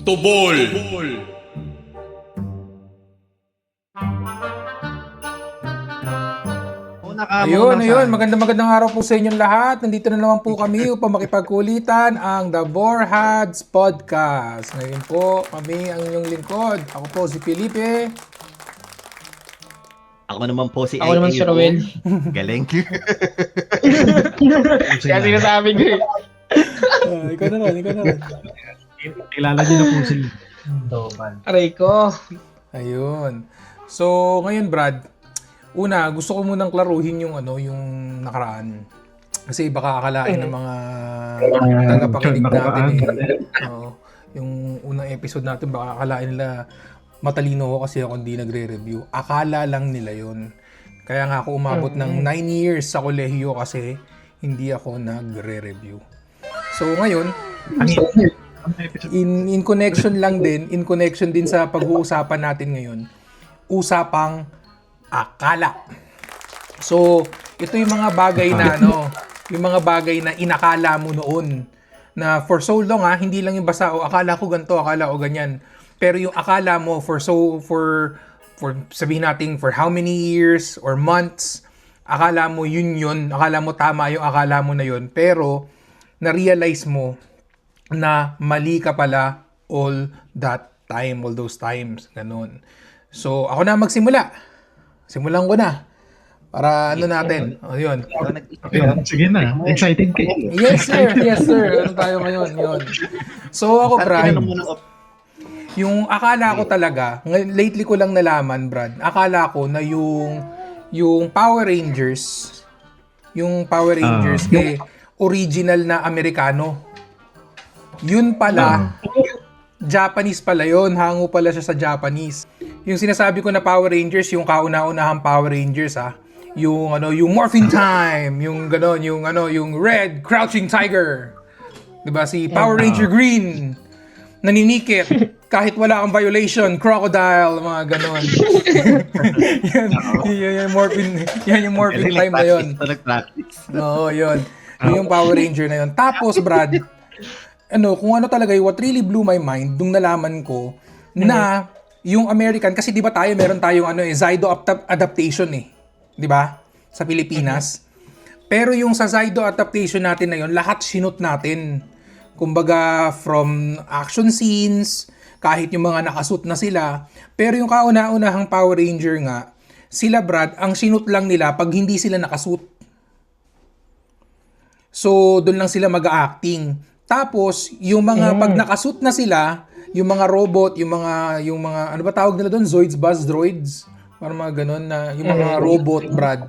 Tubol. Ayun. Magandang araw po sa inyong lahat. Nandito na naman po kami upang makipagkulitan ang The Borhads Podcast. Ngayon po, kami ang inyong lingkod. Ako po si Felipe. Ako naman po si Ako naman si Roel. Galing. Kaya sinasabi ko eh. Ikaw na rin. Kilala niyo na po sila. Aray ko. Ayun. So, ngayon Brad, una, gusto ko munang klaruhin yung yung nakaraan. Kasi baka akalain ng mga tagapakinig natin Oo. Yung unang episode natin, baka akalain nila matalino ako kasi ako hindi nagre-review. Akala lang nila yun. Kaya nga ako umabot ng 9 years sa kolehiyo kasi hindi ako nagre-review. So ngayon, in connection din sa pag-uusapan natin ngayon, usapang akala. So, ito yung mga bagay na yung mga bagay na inakala mo noon na for so long hindi lang yung basta akala ko ganito, akala ko ganyan. Pero yung akala mo for sabihin natin for how many years or months, akala mo yun, akala mo tama yung akala mo na yun, pero na-realize mo na mali ka pala all those times, ganun. So, ako na magsimula. Simulan ko na. Para natin. Yun. Sige na. Excited ka. Yes, sir. Ano tayo ngayon? Yun. So, ako, Brad, yung akala ko talaga, lately ko lang nalaman, Brad, akala ko na yung Power Rangers, original na Amerikano. Yun pala, Japanese pala yun. Hango pala siya sa Japanese. Yung sinasabi ko na Power Rangers, yung kauna-unahang Power Rangers, yung Morphin Time, yung Red Crouching Tiger. 'Di ba si Power Ranger Green? Naninikit kahit wala kang violation, crocodile, mga ganon. yan yung Morphin Time na yun. Oo, yun. Yun yung Power Ranger na yun. Tapos, Brad, kung ano talaga yung what really blew my mind, nung nalaman ko na yung American, kasi di ba meron tayong Zydo adaptation 'di ba? Sa Pilipinas. Pero yung sa Zydo adaptation natin na yun, lahat sinut natin. Kumbaga from action scenes, kahit yung mga nakasuit na sila. Pero yung kauna-unahang Power Ranger nga, sila Brad, ang sinut lang nila pag hindi sila nakasuit. So, doon lang sila mag-acting. Tapos, yung mga pag nakasuit na sila, yung mga robot, yung mga ano ba tawag nila doon? Zoids, Buzz Droids. Parang mga ganun na yung mga robot, Brad.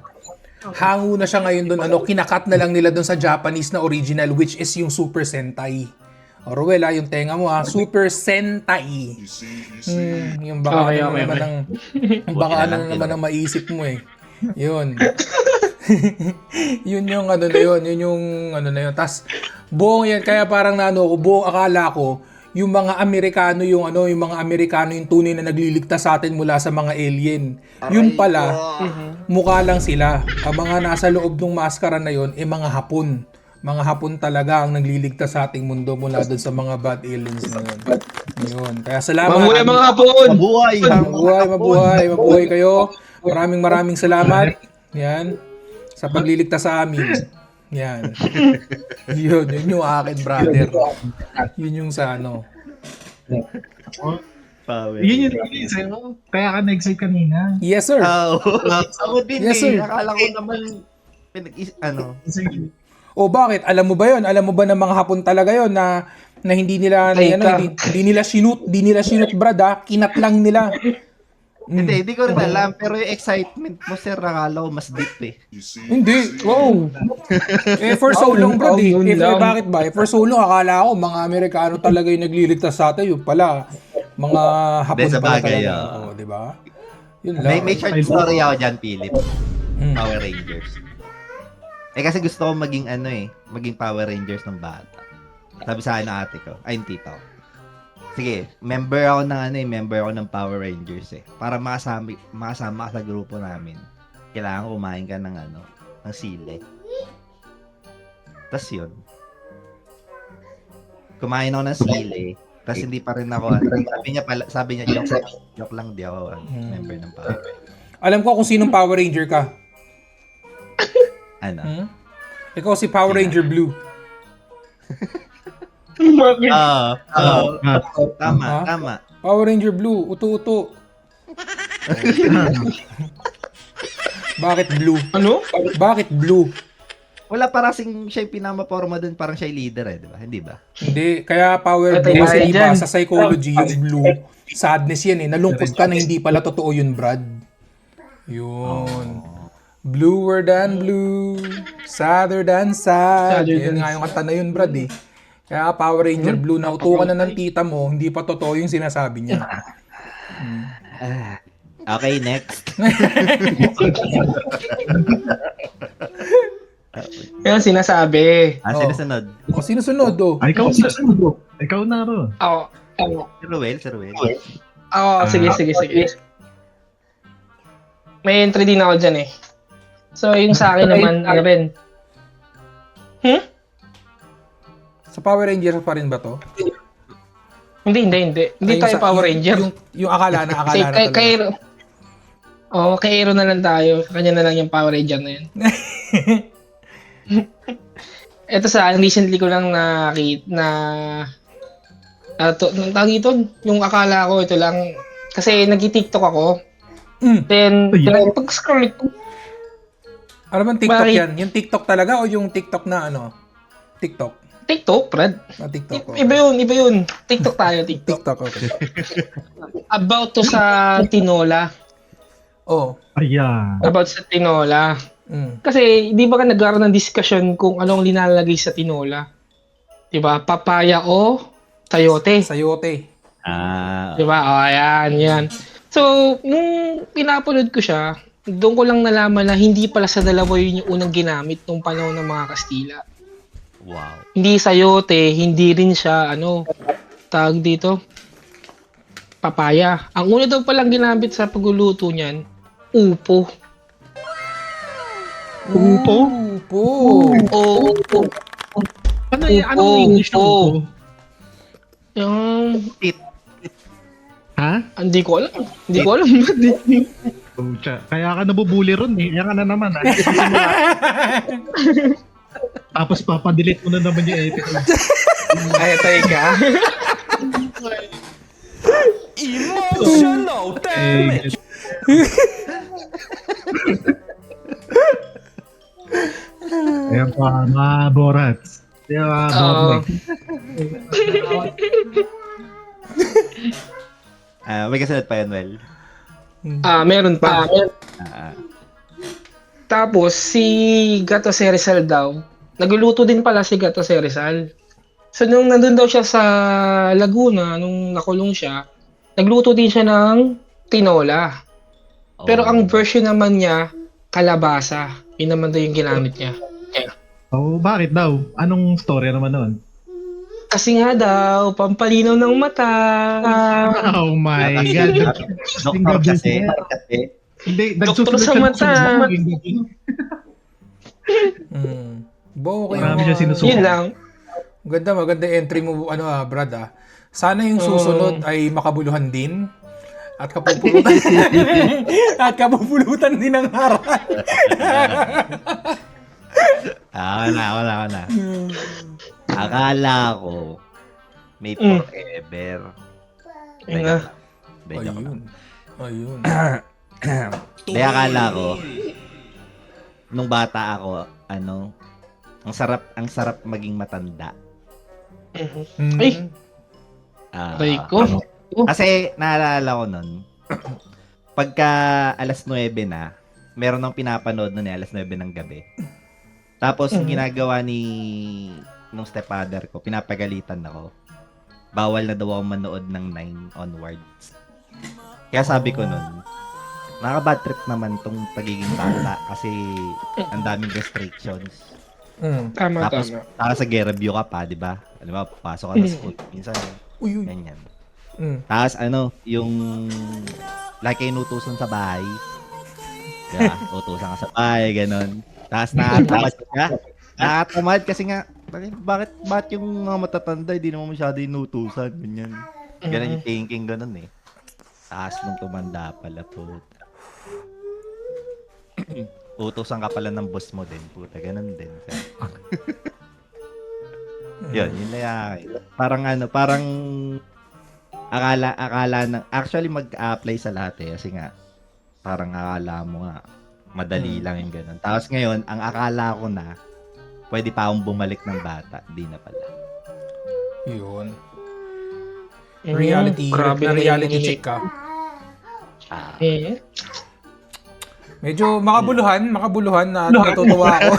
Hango na siya ngayon doon, kinakat na lang nila doon sa Japanese na original, which is yung Super Sentai. O Ruel, yung tenga mo Super Sentai. Yung baka ano naman ang maisip mo Yun. Yun yung yun. Tas buong yan, kaya parang buong akala ko, yung mga Amerikano yung tunay na nagliligtas sa atin mula sa mga alien. Yun pala, mukha lang sila. Ang mga nasa loob ng maskara na yun, mga Hapon. Mga Hapon talaga ang nagliligtas sa ating mundo mula doon sa mga bad aliens na yun. Yun. Kaya salamat. Mabuhay mga Hapon! Mabuhay kayo. Maraming salamat. Yan. Sa pagliligtas sa amin. Yan. Yun yung akin, brother. Yun yung sa Power. Yun yung reason. Kaya ka na-excite kanina. Yes, sir. Ako din Yes, sir. Akala ko naman Bakit? Alam mo ba yun? Alam mo ba na mga Hapon talaga yun na hindi nila hindi nila sinut, Brad, kinat lang nila. Hindi ko rin alam. Pero yung excitement mo, sir, akala ko mas deep Hindi. Wow. For so long, bro. Bakit ba? For so long, akala ko mga Amerikano talaga yung nagliligtas sa atin. Yung pala, mga Hapon pala talaga. Di ba? Yun lang. May short story ako dyan, Philip. Power Rangers. Kasi gusto ko maging maging Power Rangers ng bata. Sabi sa akin ng ate ko, yung tita ko. Sige, member ako ng Power Rangers Para makasama ka sa grupo namin. Kailangan kumain ka ng sili. Tas yun. Kumain ako ng sili. Tapos hindi pa rin ako, sabi niya, joke lang, di ako member ng Power Rangers. Alam ko kung sinong Power Ranger ka. Ano? Ikaw si Power Ranger Blue. Tama, Ha? tama. Power Ranger Blue, uto-uto. Bakit blue? Ano? Bakit blue? Wala parang siya yung pinamaporma dun, parang siya yung leader eh, di ba? Hindi ba? Hindi, kaya power blue kasi iba sa psychology yung blue. Sadness yan eh. Nalungkot ka na hindi pala totoo yun, Brad. Yun. Bluer than blue, sadder than sad. Yan nga yung kanta na yun, Brad eh. Kaya Power Ranger Blue, nauto ka na ng tita mo, hindi pa totoo yung sinasabi niya. Okay, next. Yan sinasabi. Sinusunod. O, sinusunod oh. Ay, ikaw na. Ikaw na ro. Ako. Si Ruel. Sige. May entry din ako dyan eh. So, yung sa akin naman, ano rin. Sa Power Ranger pa rin ba to? Hindi. Hindi tayo Power Ranger. Yung akala na talaga. Kay Aero na lang tayo. Kanya na lang yung Power Ranger na yun. Ito recently ko lang nakita tawag ito, yung akala ko ito lang. Kasi nag-TikTok ako. Then, pag-scroll ko. Ano bang TikTok yan? Yung TikTok talaga o yung TikTok na ano? TikTok? TikTok, Brad. TikTok. Iba yun. TikTok tayo, TikTok. TikTok, okay. About to sa tinola. Oh. Ayan. About sa tinola. Kasi, di ba ka nagkaroon ng discussion kung anong linalagay sa tinola? Di ba? Papaya o sayote? Sayote. Di ba? Ayan. So, nung pinapanood ko siya, doon ko lang nalaman na hindi pala sa dalawa yun yung unang ginamit nung panahon ng mga Kastila. Wow. Hindi sayote, hindi rin siya, tawag dito, papaya. Ang una daw palang ginamit sa pagluluto niyan, upo. Upo? Upo. Anong English ng upo? Yung, Ha? hindi ko alam. Pucha. Kaya ka nabubuli ron eh. Yan ka na naman. Tapos papadelete mo na naman yung episode. Ay, teka. Emotional damage. Ayan pa, mga borats. Ayan mga borats. May kasunod pa yan, Well. Meron pa. Ah. Tapos, si Gato Rizal daw, nagluluto din pala si Gato Rizal. So, nung nandun daw siya sa Laguna, nung nakulong siya, nagluto din siya ng tinola. Pero ang version naman niya, kalabasa. Yun naman daw yung ginamit niya. Oh, bakit daw? Anong story naman nun? Kasi nga daw, pampalinaw ng mata. Oh my God. Doktor kasi. Hindi, Doktor sa mata. Marami siya sinusukat. Yun lang. Maganda entry mo, Brad Sana yung susunod ay makabuluhan din. At kapupulutan. At kapupulutan din ng haral. Ako na. Akala ko may forever. Ayun. Kaya akala ko nung bata ako, ang sarap maging matanda. Ay, aray ko. Kasi naalala ko nun, pagka alas 9 na, meron nang pinapanood nun alas 9 ng gabi. Tapos yung ginagawa nung stepfather ko, pinapagalitan ako. Bawal na daw ako manood ng 9 onwards. Kaya sabi ko nun, nakaka-bad trip naman tong pagiging bata kasi ang daming restrictions. Tama. Tapos sa review ka pa, di ba? Di ba, pasok ka sa school. Minsan, ganyan. Tapos yung like inutusan sa bahay. Diba? Utusan ka sa bahay, ganon. Tapos nakatamad kasi nga, Bakit yung mga matatanda, hindi naman masyado inutusan, ganyan. Ganun yung thinking, ganun eh. Taas nung tumanda pala, puta. Utusan ka pala ng boss mo din, puta, ganun din. Yun na yan. Parang akala ng, actually mag-apply sa lahat eh, kasi nga, parang akala mo nga, madali lang yung ganun. Tapos ngayon, ang akala ko na, pwede pa akong bumalik ng bata, di na pala. Yun. Reality, na reality check ka. Medyo makabuluhan na natutuwa ako.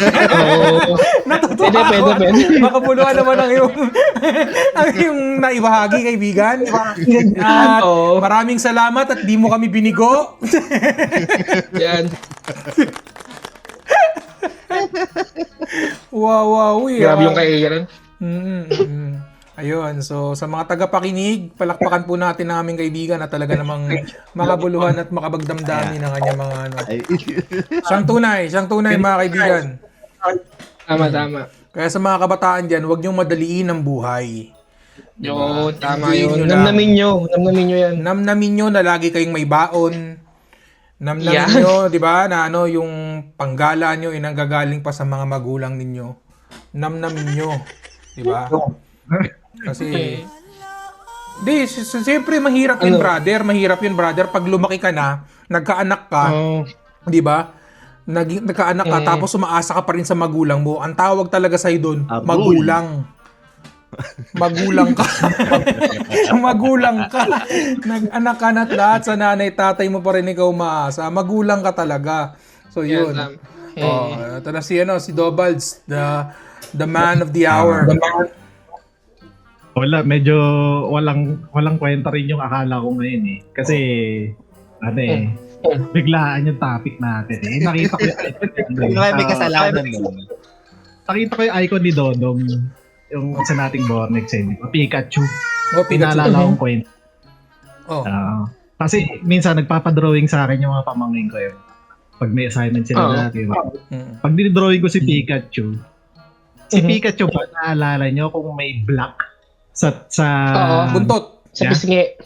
Natutuwa ako. Pwede. Makabuluhan naman ang yung naibahagi, kaibigan. At maraming salamat at di mo kami binigo. Yan. Wow. Grabe yung kaibigan. Ayun, so sa mga tagapakinig, palakpakan po natin ang aming kaibigan na talaga namang makabuluhan at makabagdamdami ng kanyang mga ano. Siyang tunay mga kaibigan. Tama. Kaya sa mga kabataan dyan, huwag niyong madaliin ang buhay. Yun, tama Enjoyin yun. nyo Namnamin nyo yan. Namnamin nyo na lagi kayong may baon. Namnamin nyo, di ba, na ano, yung panggala nyo, inanggagaling pa sa mga magulang ninyo. Namnamin nyo. Di ba? Kasi, siyempre mahirap yun, brother. Mahirap yun, brother. Pag lumaki ka na, nagkaanak ka, di ba? Nagkaanak ka, tapos umaasa ka pa rin sa magulang mo. Ang tawag talaga sa'yo doon, magulang. Magulang ka. Magulang ka. Nag-anak ka na at lahat sa nanay, tatay mo pa rin ikaw umaasa. Magulang ka talaga. So, yun. Ito na si Dobalds, the man of the hour. Wala, medyo walang kwenta rin yung akala ko ngayon eh. Kasi, biglaan yung topic natin eh. Nakita ko yung icon. May kasalanan nun. Nakita ko yung icon ni Dodong. Yung sa nating Bornex eh. Pikachu. Pikachu. Pinaalala akong kwenta. Kasi minsan nagpapadrawing sa akin yung mga pamangkin ko eh. Pag may assignment sila dati. Pag dinidrawing ko si Pikachu, Pikachu ba, naalala nyo kung may black sa buntot. Sa pisngi.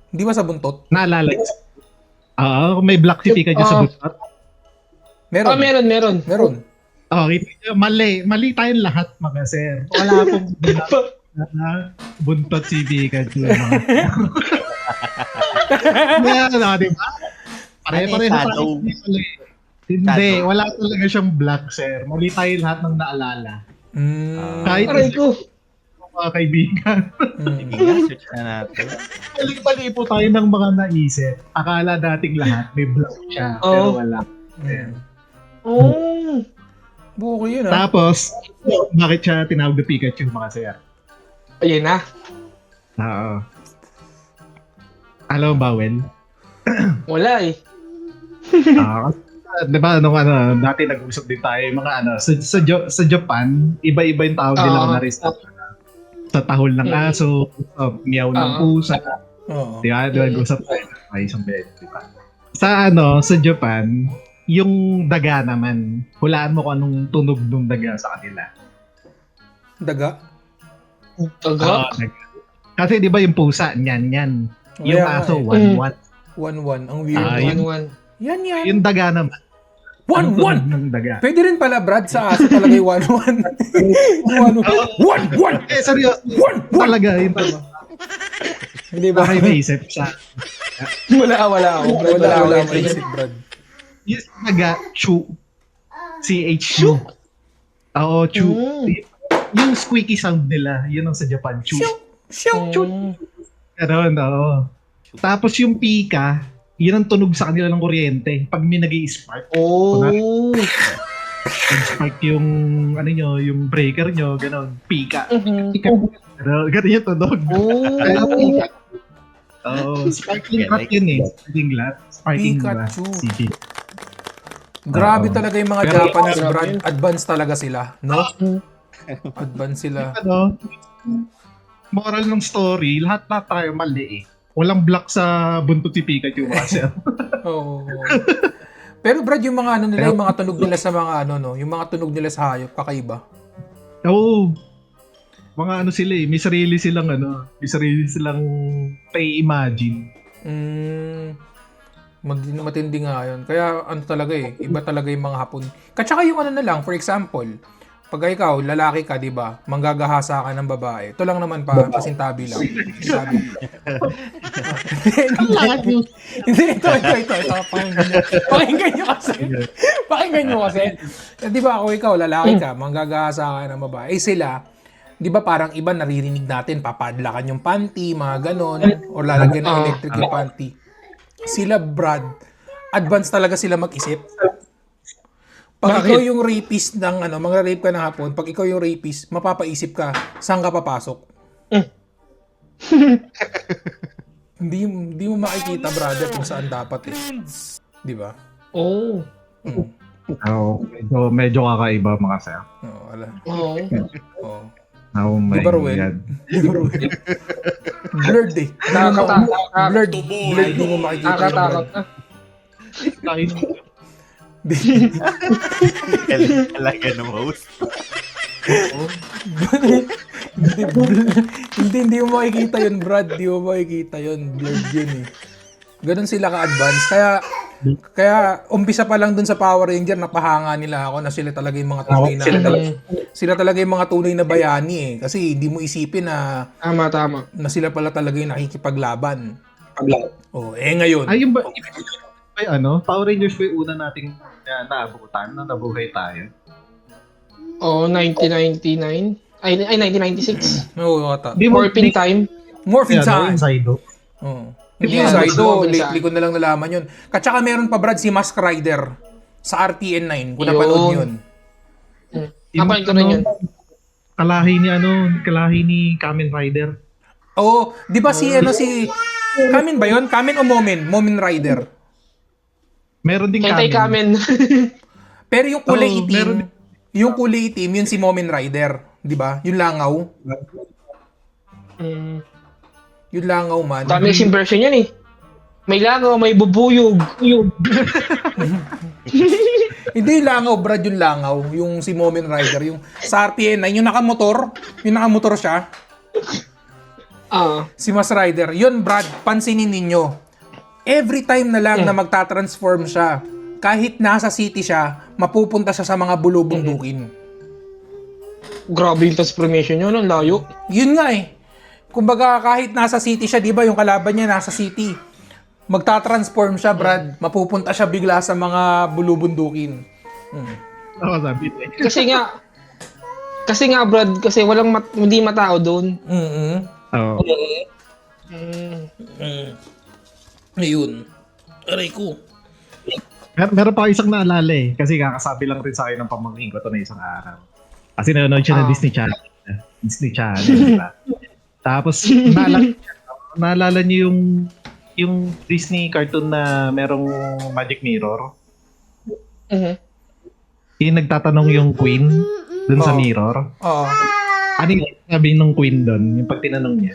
Hindi ba sa buntot? Naalala nyo? Kung may black si Pikachu sa buntot. Meron. Meron. Mali tayong lahat mga sir. Wala pong buntot si Pikachu. Diba? Pare-pareho tayo. Hindi, wala talaga siyang black, sir. Mali tayo lahat ng naalala. Kahit mga kaibigan. Search na natin. Balik-balik po tayo ng mga naisip. Akala dating lahat may black siya, pero wala. Buko yun Tapos, bakit siya tinawag na Pikachu, mga sir? Ayun na. Oo. Alam mo ba, Wen? Wala eh. Diba, dati nag-usap din tayo mga sa Japan, iba-iba yung tawag nila na rin sa tahol ng aso, miyaw ng pusa. Diba, nag-usap tayo ng isang beses, diba? Sa Japan, yung daga naman, hulaan mo kung anong tunog ng daga sa kanila. Daga? Daga? Kasi di ba yung pusa, nyan. Yung aso, 1-1. 1-1. Ang weird. 1-1. Yan. Yung daga naman. 1-1! Ng daga. Pwede rin pala, Brad, sa aso talaga yung 1-1. 1-1! Seryoso. 1-1! Talaga, yun talaga. Hindi ba? Bakit naisip siya? Wala ako. Wala akong naisip, Brad. Yung daga, chu. C-H-U. Oo, chu. Yung squeaky sound nila, yun ang sa Japan, chu. Ganon, oo. Tapos yung pika, yun ang tunog sa kanila ng kuryente. Pag may nag-i-spark. Nag-spark yung, yung breaker nyo, ganon. Pika. Pika. Ganon yung tunog. Pika. Sparkling glass yun eh. Sparkling glass. Pikachu. Grabe talaga yung mga Japanese, Brad. Advanced talaga sila, no? Advanced sila. Moral ng story, lahat na tayo mali eh. Walang black sa buntot si Pikachu, sir. Oo. Pero Brad, yung mga ano nila, yung mga tunog nila sa mga ano, no? Yung mga tunog nila sa hayop, kakaiba. Oo. Mga ano sila eh. May sarili silang pay-imagine. Matindi nga yun. Kaya ano talaga eh, iba talaga yung mga Hapon. Katsaka yung ano na lang, for example, pag ikaw, lalaki ka, di ba? Manggagahasa ka ng babae. Ito lang naman pasintabi lang. Pasintabi. Hindi, ito. Pakinggan nyo kasi. Pakinggan nyo kasi. Di ba ako, ikaw, lalaki ka, manggagahasa ka ng babae. Eh sila, di ba parang iba naririnig natin, papadlakan yung panty, mga ganon, o lalagyan ng electric yung panty. Sila, Brad, advance talaga sila mag-isip. Pag ikaw yung rapist ng mga rape ka ng Hapon, pag ikaw yung rapist, mapapaisip ka, saan ka papasok? Hindi mo makikita, brother, kung saan dapat eh. Di ba? Oh. Medyo kakaiba mga sir. Oo, ala. Oo. Oo. Oh my Di ba, Ruel? God. Di ba, Ruel? Blurred eh. Blurred, di mo makikita. Nakatakot na. Talaga ng host. Hindi mo makikita yun, Brad. Hindi mo makikita yun. Blurred yun eh. Ganun sila ka-advance. Kaya umpisa pa lang dun sa Power Ranger, napahanga nila ako na sila talaga yung mga tunay na sila talaga yung mga tunay na bayani eh. Kasi hindi mo isipin na Tama. na sila pala talaga yung nakikipaglaban. Oh, ngayon. Ay, yung ba, Power Rangers ba yung una nating naabutan na nabuhay tayo? Oo, 1999. Ay, 1996. Oo, ata. Morphin Time. Morphin Time. Inside. Oo. Hindi yung Saido, lately ko na lang nalaman yun. Katsaka meron pa, Brad, si Mask Rider sa RTN9, kung napanood yun. Kapag ko rin yun. Kalahi ni Kamen Rider. Oo, di ba si Kamen ba yun? Kamen o Momen? Momen Rider. Meron din Kentay Kamen. Pero yung kulay itim, meron. yung kulay itim, yun si Momen Rider. Di ba? Yung langaw. Yung langaw man. Daming version yan eh. May langaw, may bubuyog. Hindi yung langaw, Brad, yung langaw. Yung si Momen Rider. Yung sa RTN9, yung nakamotor siya. Si Mas Rider. Yun, Brad, pansinin ninyo. Every time na lang na magta-transform siya, kahit nasa city siya, mapupunta siya sa mga bulubundukin. Grabe yung transformation yun, ang layo. Yun nga eh. Kumbaga kahit nasa city siya, 'di ba, yung kalaban niya nasa city. Magta-transform siya, Brad. Mapupunta siya bigla sa mga bulubundukin. Sabi niya. Kasi nga Brad, kasi hindi matao doon. Oo. Ayun. Aray ko. Meron pa isang naalala eh. Kasi kakasabi lang rin sa akin ng pamangkin ko ito na isang araw. Kasi nanonood siya ng Disney Channel. Diba? Tapos, naalala niyo yung Disney cartoon na merong Magic Mirror? Yung nagtatanong yung Queen dun sa mirror. Oo. Ano yung sabi ng Queen dun? Yung pag tinanong niya.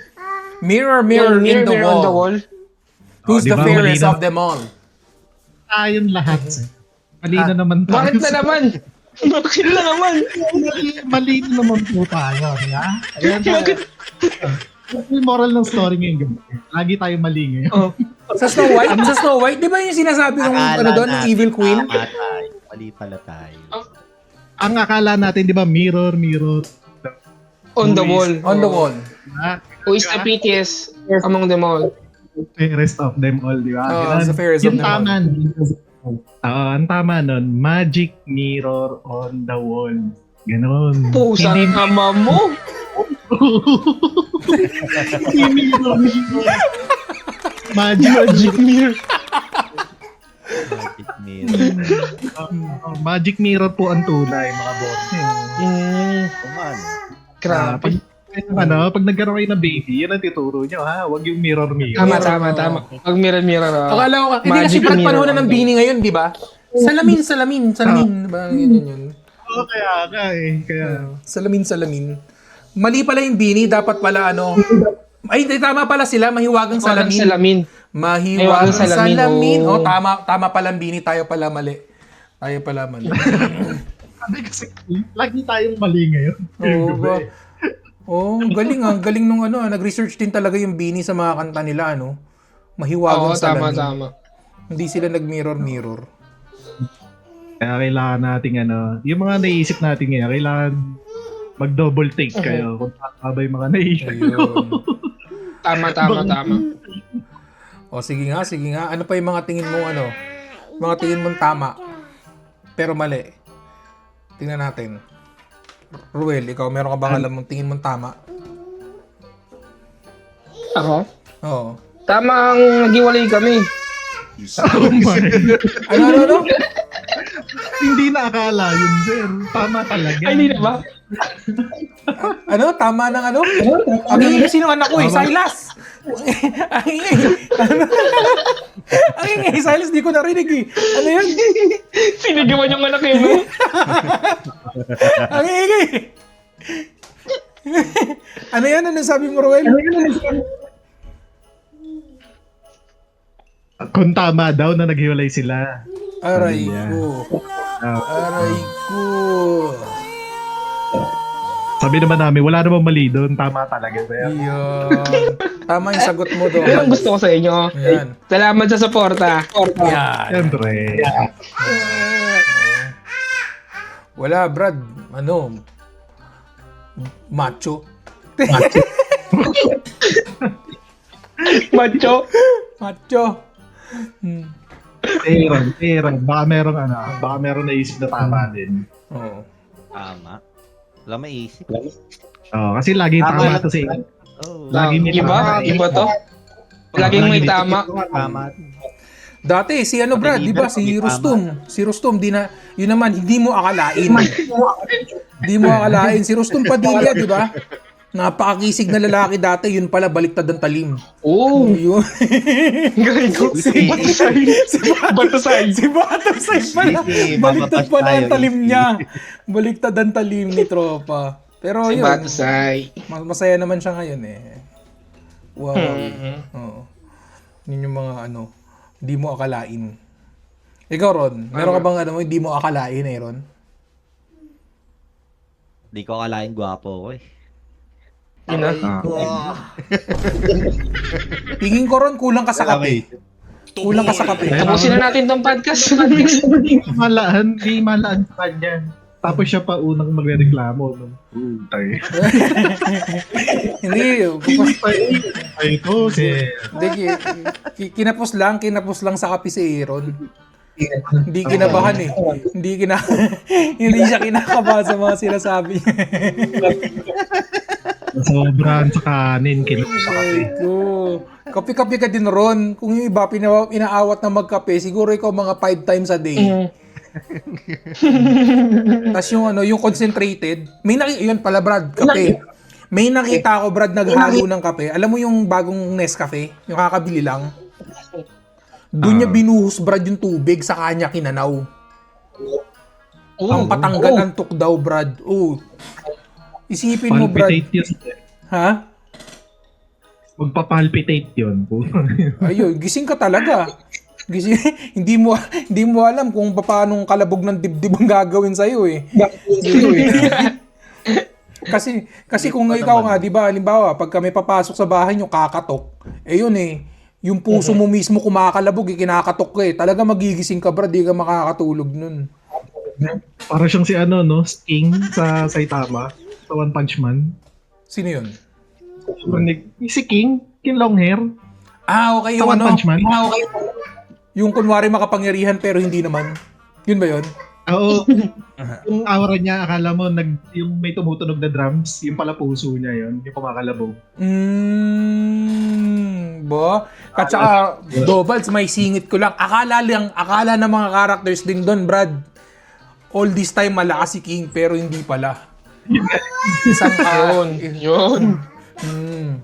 Mirror, mirror in the on the wall. wall. Who's the diba, fairest malinaw of them all? Yun lahat. Malino naman tayo. Bakit na naman? Bakit na naman? Malino naman po tayo. Diba? Ayan tayo. Yung moral ng story ngayon. Lagi tayo mali ngayon. Sa Snow White, di ba yung sinasabi ng ng Evil Queen? Mali pala tayo. Ang akala natin, di ba, mirror. On the wall. On the wall. Who is the prettiest among them all? Fairest of them all, di ba? The fairest of them all. Ang tama nun, magic mirror on the wall. Ganon. Pusang ama mo! Magic mirror. Magic mirror po ang tunay, mga boss. Grabe. Pag nagkaroon kayo ng baby, yun ang tituro nyo, ha? Huwag yung mirror. Tama. Pag mirror. Akala ko, hindi kasi Brad, panahon na ng bini ngayon, di ba? Salamin. Diba? Yun. Kaya. Salamin. Mali pala yung bini, dapat pala Ay, tama pala sila, mahiwagang Walang salamin. salamin. Mahiwagang salamin, salamin. oo. Oh, tama pala Bini, tayo pala mali. Sabi kasi, lagi tayong mali ngayon. Oo ba? Oh, galing nung nag-research din talaga yung Bini sa mga kanta nila, ano. Mahiwagang Oo, salamin. tama. Hindi sila nag-mirror. Kaya kailangan nating yung mga naisip natin ngayon, kailangan mag-double take kayo kung tama ba yung mga naisip. Ayun. Tama. O sige nga. Ano pa yung mga tingin mo Mga tingin mong tama pero mali. Tingnan natin. Ruel, ikaw meron ka bang alam mong tingin mong tama? Ako? Oo. Tama ang naghiwalay kami. Oh my. Ano? Hindi na akala yun, sir. Tama talaga. Ay, hindi na ba? Tama ng ano? Ang ingay, sino anak ko Silas! Ang ingay. Ang ingay, Silas, di ko narinig eh. Ano yun? Sinigawan yung anak yun, no? Ang ingay. Ano yan? Ano sabi mo, Ruel? Kung tama daw na naghiwalay sila. Aray Yeah. ko. Sabi naman namin, wala namang mali doon. Tama talaga. Sir. Yun. Tama yung sagot mo doon. Yan ang gusto ko sa inyo. Yan. Salamat sa suporta. Yan. Siyempre. Wala, Brad. Macho. Macho. Pero, baka merong naisip na tama din. Oo. Tama. Wala maisip. Kasi laging tama to si Oh. Lagi may tama. Iba to? Laging may tama. Tama. Dati, Brad, di ba? Si Rustum. Si Rustum, yun naman, hindi mo akalain. Si Rustum Padilla, di ba? Napakakisig na lalaki dati, yun pala, baliktad ang talim. Oo. Yun. Galing ko. Batusay. Si Batusay pala. Baliktad pala ang talim niya. Baliktad ang talim ni tropa. Pero Si yun, Batusay. masaya naman siya ngayon eh. Wow. Oo. Yun yung mga hindi mo akalain. Ikaw, Ron, meron ka bang hindi mo akalain eh, Ron? Di ko akalain gwapo ko eh. Yun na. Tingin ko, Ron, kulang ka sa kape. Kulang ka sa kape. Tapusin na natin tong podcast. Di malaan sa kanya. Tapos siya pa unang magrereklamo. Tay. Hindi. Ito, sir. Hindi, kinapos lang sa kape si Aaron. Hindi kinabahan eh. Hindi siya kinakabahan sa mga sinasabi niya. Sobrang sa kanin, kinapos sa kape. Kape-kape ka din, Ron. Kung yung iba inaawat na magkape, siguro ikaw mga 5 times a day. Tapos yung concentrated, yun pala, Brad, kape. May nakita ako, Brad, naghalo ng kape. Alam mo yung bagong Nescafe? Yung kakabili lang? Doon niya binuhos, Brad, yung tubig sa kanya kinanaw. Ang patanggal ang tuk daw, Brad. Isipin mo, Brad. Palpitate yun. Ha? Magpapalpitate yun. Ayun, gising ka talaga. Hindi mo alam kung paano kalabog ng dibdib ang gagawin sa iyo eh. Kasi kung ikaw nga, 'di ba, halimbawa, pag kami papasok sa bahay niyo kakatok, yun eh, yung puso mo mismo kumakalabog, kinakatok ka eh. Talaga magigising ka, Brad, di ka makakatulog nun. Para siyang si Sting sa Saitama, sa One Punch Man. Sino yun? Si King long hair. Okay, Sa yung One Punch Man. yung kunwari makapangyarihan pero hindi naman. Yun ba yun? Oo. Yung aura niya, akala mo, yung may tumutunog na drums, yung pala puso niya yun, yung kumakalabog. At saka, Dobals, may singit ko lang. Akala ng mga characters din doon, Brad. All this time, malakas si King, pero hindi pala. Isang Yun.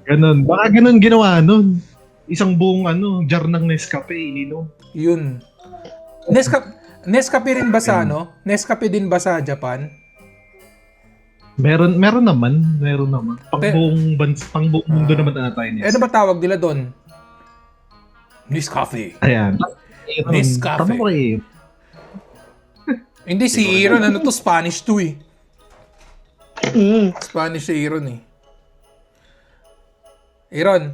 Ganun. Baka ganun ginawa nun. Isang buong jar ng Nescafe, ininom. Yun. Nescafe rin ba sa Nescafe din ba sa Japan? Meron naman. Pangbuong mundo naman ata yun. Ano ba tawag nila doon? Nescafe. Ayan. Nescafe. Tanong ko eh. Hindi, si Aaron, ano to, Spanish to eh. Mm. Spanish si Aaron eh. Aaron,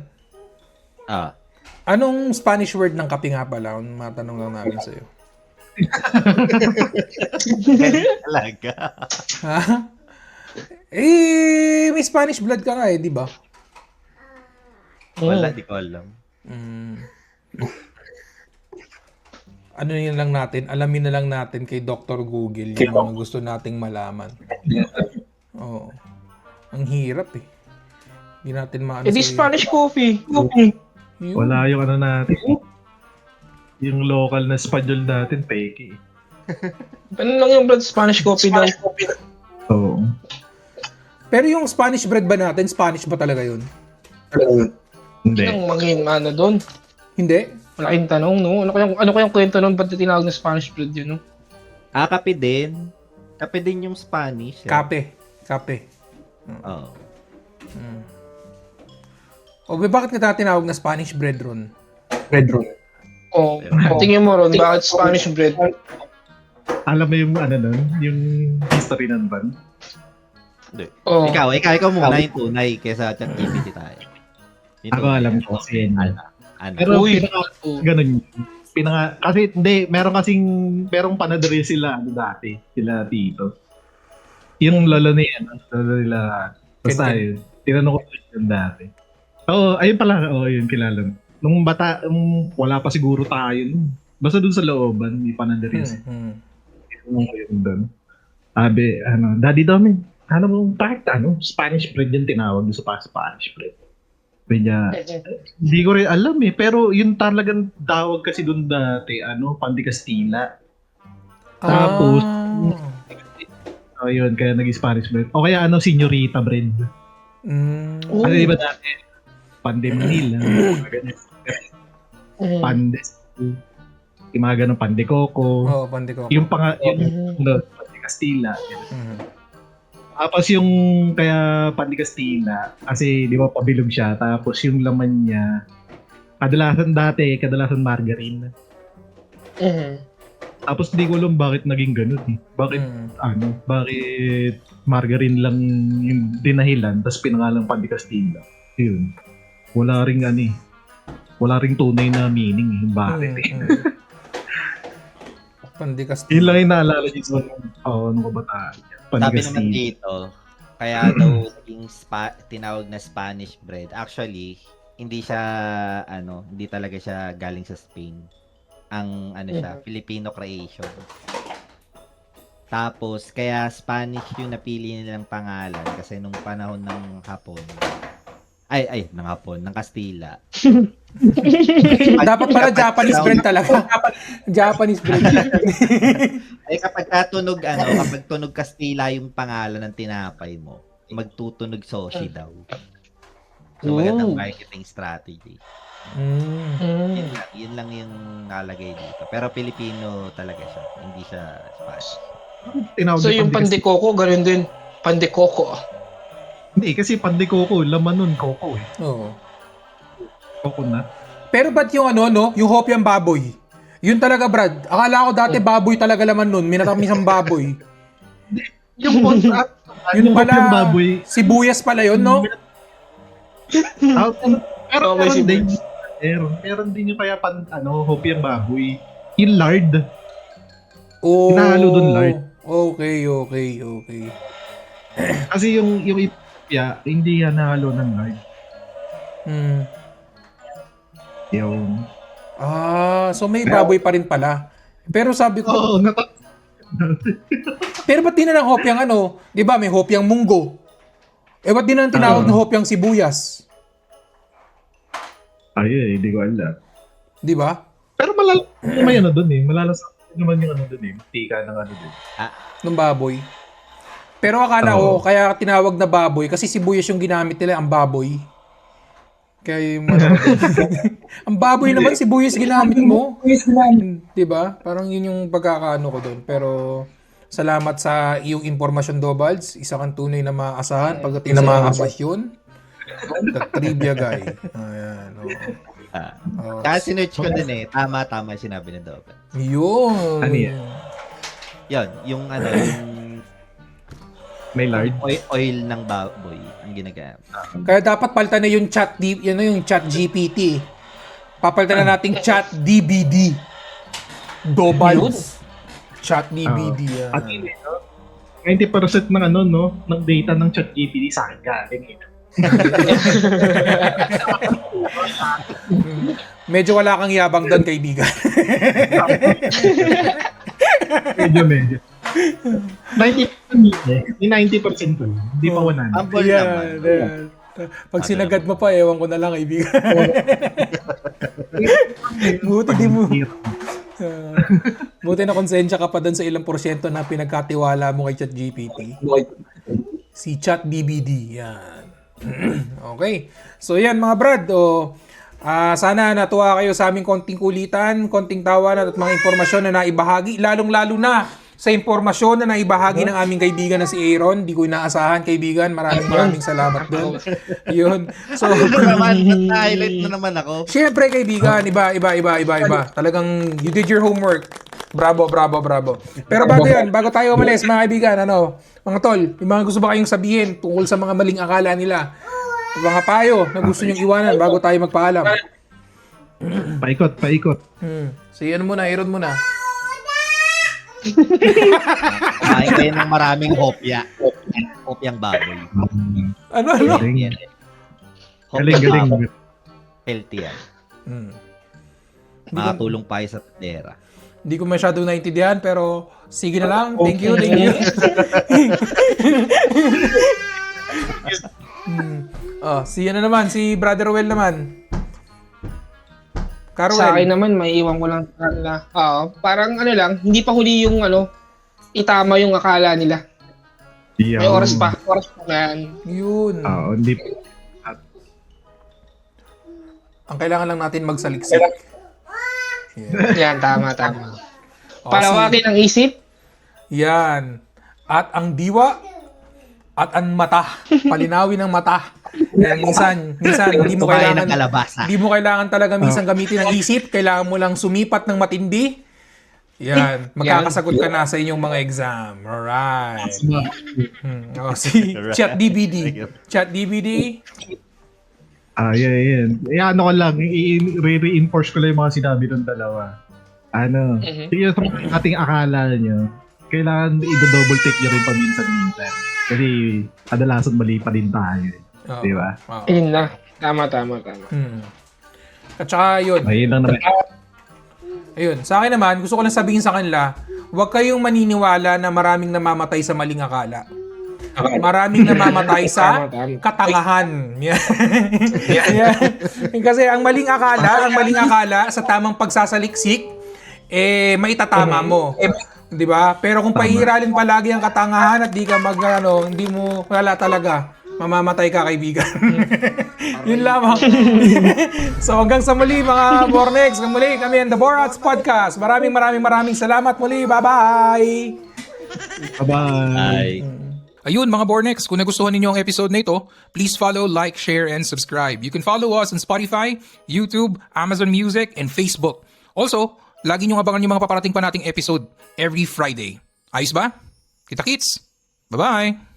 anong Spanish word ng kape nga pala? Matanong lang namin sa'yo. Talaga. Ha? Eh, may Spanish blood ka nga eh, di ba? Wala, di ko alam. Ano yun lang natin, alamin na lang natin kay Dr. Google yung mga gusto nating malaman. Oo. Ang hirap eh. Hindi natin maano Di Spanish coffee. Yun. Wala yung ano natin. Yung local na Espanyol natin, peke. Ano lang yung blood Spanish coffee daw? Oo. Pero yung Spanish bread ba natin, Spanish ba talaga yun? Hindi. Anong maging ano doon? Hindi? Malaking tanong, no? Ano kayang kwento nun? Ba't tinawag na Spanish bread yun, no? Kape din. Kape din yung Spanish. Kape. Oo. O bakit nga tinawag na Spanish bread ron? Oh, tingin mo ron, bakit Spanish bread? Alam mo yung ano nun? Yung history ng ban? Hindi. Oh. Ikaw muna yung tunay kesa ChatGPT tayo. Yung Ako tunay. alam ko kasi yun. Ano? Pero Uy. ganun yun. Kasi hindi, merong panadari sila dati, sila tito. Yung lolo nila, basta Ken. yun, tinanong ko yun dati. Oo, ayun pala, yun kilala mo. Nung bata, wala pa siguro tayo nun. Basta dun sa looban, may panadari sila. Yun dun. Sabi, Daddy Domin, bakit Spanish bread yung tinawag doon sa Spanish bread. Kaya, hindi ko rin alam eh. Pero yun talagang tawag kasi doon dati, Pandi Castilla. Tapos, yun, kaya naging Spanish bread. O kaya Señorita bread. Kasi diba dati, Pandi Manila, ganyan. Pandi, yung mga ganun, Pandi Coco. Oo, Pandi Coco. Yung Pandi Castilla. Tapos yung kaya Pandi Castilla, kasi di ba pabilog siya, tapos yung laman niya, kadalasan margarine. Tapos di ko alam bakit naging ganun eh. Bakit margarine lang yung dinahilan, tapos pinangalang Pandi Castilla. Yun. Wala ring tunay na meaning yung bakit eh. Pandi Castilla. Yun lang yung naalala niyo nung kabataan. Sabi naman dito, kaya daw naging tinawag na Spanish bread. Actually, hindi talaga siya galing sa Spain. Ang siya, Filipino creation. Tapos, kaya Spanish yung napili nilang pangalan kasi nung panahon ng Hapon. Ng Kastila. Dapat pala Japanese bread talaga. Japanese bread. Kapag tunog Kastila yung pangalan ng tinapay mo, magtutunog Soshi daw. So, magandang marketing strategy. Yun lang yung nalagay dito. Pero Filipino talaga siya. Hindi siya Spanish. So yung Pandi Coco, ganun din. Pandi Coco. Hindi, kasi Pandi Coco, laman nun Coco eh. Oo. Coconut. Pero ba't yung yung hopiang baboy? Yun talaga, Brad. Akala ko dati baboy talaga laman nun. Minatamis ang baboy. Yung contract, Yun pala, yung baboy. sibuyas pala yun, no? Pero meron din yung kaya hopiang baboy. Yung lard. Oh, Hinahalo dun lard. Okay. Kasi yung hindi yan nahalo ng lard. Yung... so may baboy pa rin pala. Pero sabi ko, Oo, pero ba't di na ng hopyang di ba may hopyang munggo? Ba't di na ng tinawag na hopyang sibuyas? hindi ko alam. Di ba? Pero may doon eh. Malalasap naman yung doon eh. Tika ng doon. Ng baboy. Pero akala ko, kaya tinawag na baboy, kasi sibuyas yung ginamit nila, ang baboy. Kaya yung ang baboy naman, sibuyas ginamit mo. Di ba? Parang yun yung pagkakaano ko doon. Pero, Salamat sa iyong impormasyon, Dobalds. Isa kang tunay na maaasahan pagdating sa mga impormasyon. The trivia guy. Ayan. Kasi sinerch ko din eh. Tama yung sinabi ni Dobel. Yun. Ano yan? Yun, yung May lard. oil ng baboy ang ginagamit. Kaya dapat palitan na yung yung chat GPT. Papalitan na nating chat DBD. Dobalds. Chat DBD. yan. At 90% ng ng data ng ChatGPT sa akin galing eh. Medyo wala kang yabang doon, kaibigan. Medyo. 90% eh. 90% ko. Hindi pa 100. Humble naman. Yan. Pag sinagad mo pa, ewan ko na lang, kaibigan. Buti di mo. Buti na konsensya ka pa doon sa ilang porsyento na pinagkatiwala mo kay ChatGPT. Si ChatDBD. Yan. Okay. So yan mga brad. Sana natuwa kayo sa aming konting kulitan, konting tawanan at mga impormasyon na naibahagi. Lalong-lalo na sa impormasyon na naibahagi ng aming kaibigan na si Aaron. Di ko inaasahan, kaibigan. Maraming salamat doon. Yun. So, highlight na naman ako. syempre kaibigan, iba. Talagang you did your homework. Bravo. Pero bago tayo umalis, mga kaibigan, mga tol, yung mga gusto ba kayong sabihin tungkol sa mga maling akala nila? Mga payo na gusto nyong iwanan bago tayo magpaalam. Paikot. So yan muna, Aaron muna. Kumain kayo ng maraming hopya. Hopyang baboy. Ano? Galing. Healthy yan. Makatulong pa sa tindera. Hindi ko masyado naintindihan, pero sige na lang. Thank you. Si si Brother Well naman. Carwell. Sa akin naman, may iwan ko lang na, parang hindi pa huli yung itama yung akala nila. May oras pa na yan. Yun. Hindi. Ang kailangan lang natin magsaliksik. Yan, tama. Palawagin ang isip. Yan. At ang diwa at ang mata. Palinawin ang mata. Minsan hindi mo kailangan ng kalabasa. Hindi mo kailangan talaga minsan gamitin ang isip, kailangan mo lang sumipat ng matindi. Yan, magkakasagot ka na sa inyong mga exam. Alright. Si ChatDBD. Yan. Ko lang, i-reinforce ko lang yung mga sinabi ng dalawa. Yung ating akala nyo, kailangan i-double take nyo rin paminsan-minsan. Kasi kadalasan mali pa din tayo. Di ba? Ayun na. Tama. At saka yun. Ayun lang naman. Ayun. Sa akin naman, gusto ko lang sabihin sa kanila, huwag kayong maniniwala na maraming namamatay sa maling akala. Maraming namamatay sa katangahan. Yan. Kasi ang maling akala sa tamang pagsasaliksik, maitatama mo. 'Di ba? Pero kung pairalin palagi ang katangahan at di ka hindi mo wala talaga. Mamamatay ka, kaibigan. Yun lamang. So hanggang sa muli mga Bornex, muli kami ang The Borats Podcast. Maraming salamat muli. Bye-bye. Bye-bye. Ayun mga Bornex, kung nagustuhan ninyo ang episode na ito, please follow, like, share, and subscribe. You can follow us on Spotify, YouTube, Amazon Music, and Facebook. Also, lagi nyo abangan yung mga paparating pa nating episode every Friday. Ayos ba? Kita-kits! Bye-bye!